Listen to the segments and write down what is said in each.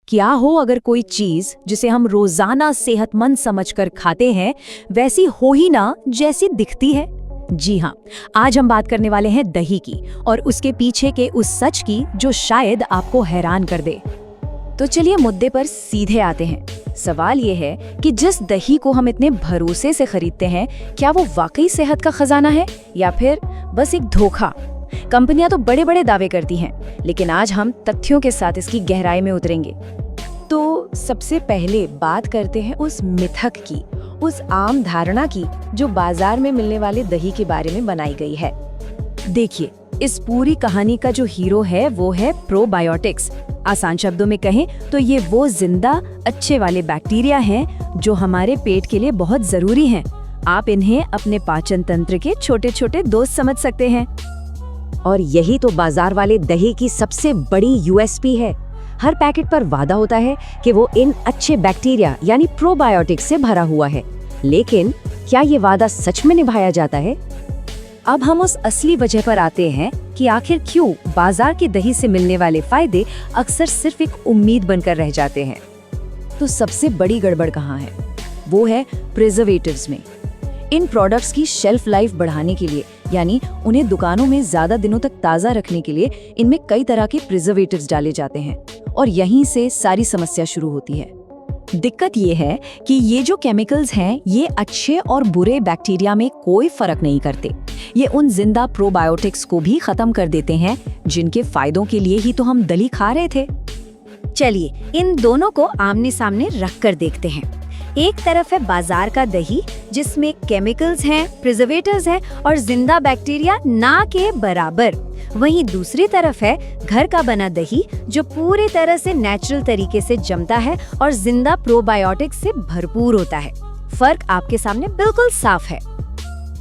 क्या हो अगर कोई चीज जिसे हम रोजाना सेहतमंद समझकर खाते हैं वैसी हो ही ना जैसी दिखती है। जी हाँ, आज हम बात करने वाले हैं दही की और उसके पीछे के उस सच की जो शायद आपको हैरान कर दे। तो चलिए मुद्दे पर सीधे आते हैं। सवाल ये है कि जिस दही को हम इतने भरोसे से खरीदते हैं, क्या वो वाकई सेहत का खजाना है या फिर बस एक धोखा? कंपनियां तो बड़े बड़े दावे करती हैं, लेकिन आज हम तथ्यों के साथ इसकी गहराई में उतरेंगे। तो सबसे पहले बात करते हैं उस मिथक की, उस आम धारणा की जो बाजार में मिलने वाले दही के बारे में बनाई गई है। देखिए, इस पूरी कहानी का जो हीरो है वो है प्रोबायोटिक्स। आसान शब्दों में कहें तो ये वो जिंदा अच्छे वाले बैक्टीरिया हैं जो हमारे पेट के लिए बहुत जरूरी हैं। आप इन्हें अपने पाचन तंत्र के छोटे छोटे दोस्त समझ सकते हैं। और यही तो बाजार वाले दही की सबसे बड़ी यूएसपी है। हर पैकेट पर वादा होता है कि वो इन अच्छे बैक्टीरिया यानी प्रोबायोटिक्स से भरा हुआ है, लेकिन क्या ये वादा सच में निभाया जाता है? अब हम उस असली वजह पर आते हैं कि आखिर क्यों बाजार के दही से मिलने वाले फायदे अक्सर सिर्फ एक उम्मीद बनकर रह जाते हैं। तो सबसे बड़ी गड़बड़ कहाँ है? वो है प्रिजर्वेटिव्स में। इन प्रोडक्ट्स की शेल्फ लाइफ बढ़ाने के लिए, यानी उन्हें दुकानों में ज्यादा दिनों तक ताज़ा रखने के लिए इनमें कई तरह के प्रिजर्वेटिव्स डाले जाते हैं और यहीं से सारी समस्या शुरू होती है। दिक्कत ये है कि ये जो केमिकल्स हैं, ये अच्छे और बुरे बैक्टीरिया में कोई फर्क नहीं करते। ये उन जिंदा प्रोबायोटिक्स को भी खत्म कर देते हैं जिनके फायदों के लिए ही तो हम दही खा रहे थे। चलिए इन दोनों को आमने सामने रख कर देखते हैं। एक तरफ है बाजार का दही जिसमें केमिकल्स हैं, प्रिजर्वेटिव्स हैं और जिंदा बैक्टीरिया ना के बराबर। वहीं दूसरी तरफ है घर का बना दही जो पूरी तरह से नेचुरल तरीके से जमता है और जिंदा प्रोबायोटिक्स से भरपूर होता है। फर्क आपके सामने बिल्कुल साफ है।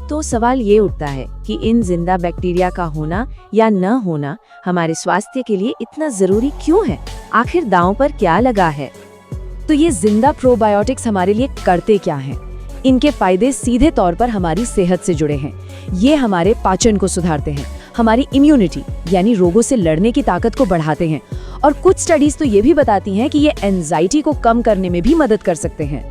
तो सवाल ये उठता है कि इन जिंदा बैक्टीरिया का होना या न होना हमारे स्वास्थ्य के लिए इतना जरूरी क्यों है? आखिर दांव पर क्या लगा है? तो ये जिंदा प्रोबायोटिक्स हमारे लिए करते क्या हैं? इनके फायदे सीधे तौर पर हमारी सेहत से जुड़े हैं। ये हमारे पाचन को सुधारते हैं, हमारी इम्यूनिटी यानी रोगों से लड़ने की ताकत को बढ़ाते हैं और कुछ स्टडीज तो ये भी बताती हैं कि ये एंजाइटी को कम करने में भी मदद कर सकते हैं।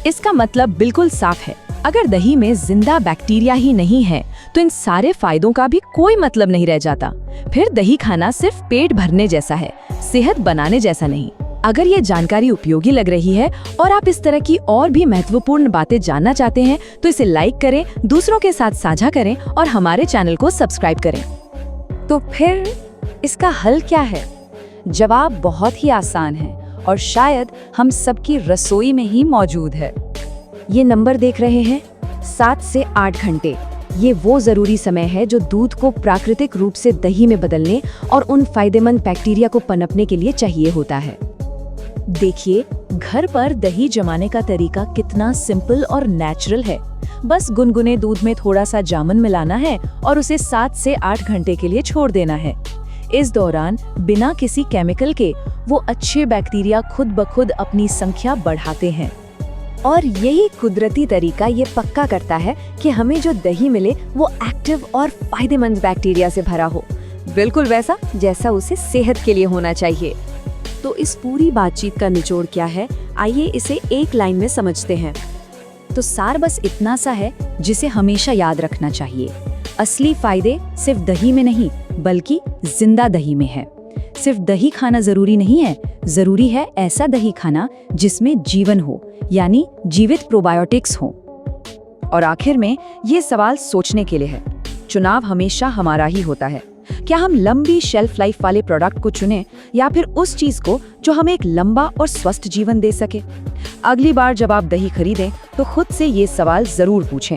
इसका मतलब बिल्कुल साफ है, अगर दही में जिंदा बैक्टीरिया ही नहीं है तो इन सारे फायदों का भी कोई मतलब नहीं रह जाता। फिर दही खाना सिर्फ पेट भरने जैसा है, सेहत बनाने जैसा नहीं। अगर ये जानकारी उपयोगी लग रही है और आप इस तरह की और भी महत्वपूर्ण बातें जानना चाहते हैं तो इसे लाइक करें, दूसरों के साथ साझा करें और हमारे चैनल को सब्सक्राइब करें। तो फिर इसका हल क्या है? जवाब बहुत ही आसान है और शायद हम सबकी रसोई में ही मौजूद है। ये नंबर देख रहे हैं, 7 से 8 घंटे। ये वो जरूरी समय है जो दूध को प्राकृतिक रूप से दही में बदलने और उन फायदेमंद बैक्टीरिया को पनपने के लिए चाहिए होता है। देखिए, घर पर दही जमाने का तरीका कितना सिंपल और नेचुरल है। बस गुनगुने दूध में थोड़ा सा जामुन मिलाना है और उसे 7 से 8 घंटे के लिए छोड़ देना है। इस दौरान बिना किसी केमिकल के वो अच्छे बैक्टीरिया खुद ब खुद अपनी संख्या बढ़ाते हैं और यही कुदरती तरीका ये पक्का करता है कि हमें जो दही मिले वो एक्टिव और फायदेमंद बैक्टीरिया से भरा हो, बिल्कुल वैसा जैसा उसे सेहत के लिए होना चाहिए। तो इस पूरी बातचीत का निचोड़ क्या है? आइए इसे एक लाइन में समझते हैं। तो सार बस इतना सा है जिसे हमेशा याद रखना चाहिए। असली फायदे सिर्फ दही में नहीं बल्कि जिंदा दही में है। सिर्फ दही खाना जरूरी नहीं है, जरूरी है ऐसा दही खाना जिसमें जीवन हो, यानी जीवित प्रोबायोटिक्स हो। और आखिर में ये सवाल सोचने के लिए है, चुनाव हमेशा हमारा ही होता है। क्या हम लंबी शेल्फ लाइफ वाले प्रोडक्ट को चुनें या फिर उस चीज को जो हमें एक लंबा और स्वस्थ जीवन दे सके? अगली बार जब आप दही खरीदें तो खुद से ये सवाल जरूर पूछें।